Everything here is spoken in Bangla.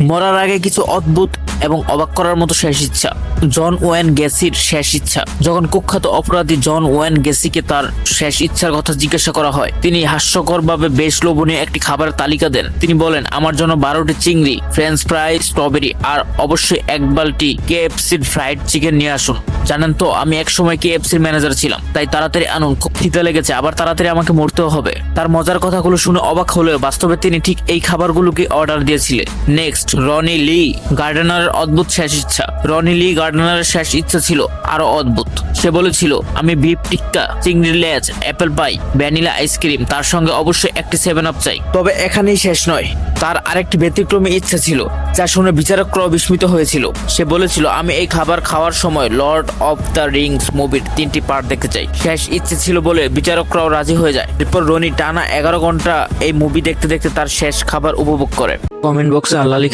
মরার আগে কিছু অদ্ভুত এবং অবাক করার মতো শেষ ইচ্ছা। জন ওয়েন গেসির শেষ ইচ্ছা। যখন কুখ্যাত অপরাধী জন ওয়েন গেসিকে তার শেষ ইচ্ছার কথা জিজ্ঞাসা করা হয়, তিনি হাস্যকরভাবে বেশ লোভনীয় একটি খাবারের তালিকা দেন। তিনি বলেন, আমার জন্য 12টি চিংড়ি, ফ্রেঞ্চ ফ্রাই, স্ট্রবেরি আর অবশ্যই এক বালতি কেএফসির ফ্রাইড চিকেন নিয়ে আসুন। জানেন তো, আমি একসময় কেএফসির ম্যানেজার ছিলাম, তাই তাড়াতাড়ি আনুন, খুব খিদে লেগেছে, আবার তাড়াতাড়ি আমাকে মরতেও হবে। তার মজার কথাগুলো শুনে অবাক হলেও বাস্তবে তিনি ঠিক এই খাবারগুলোকে অর্ডার দিয়েছিলেন। নেক্সট, রনি লি গার্ডনারের অদ্ভুত শেষ ইচ্ছা। রনি লি গার্ডনারের শেষ ইচ্ছা ছিল আরো অদ্ভুত। সে বলেছিল, আমি বিফ টিক্কা, চিংড়ির লেজ, অ্যাপেল পাই, ভ্যানিলা আইসক্রিম, তার সঙ্গে অবশ্যই একটি 7 আপ চাই। তবে এখানেই শেষ নয়, তার আরেকটি ব্যতিক্রমী ইচ্ছা ছিল, যা শুনে বিচারকরাও বিস্মিত হয়েছিল। সে বলেছিল, আমি এই খাবার খাওয়ার সময় লর্ড অফ দ্য রিংস মুভির 3টি পার্ট দেখতে চাই। শেষ ইচ্ছে ছিল বলে বিচারকরাও রাজি হয়ে যায়। এরপর রনি টানা 11 ঘন্টা এই মুভি দেখতে দেখতে তার শেষ খাবার উপভোগ করে। কমেন্ট বক্সে আল্লাহ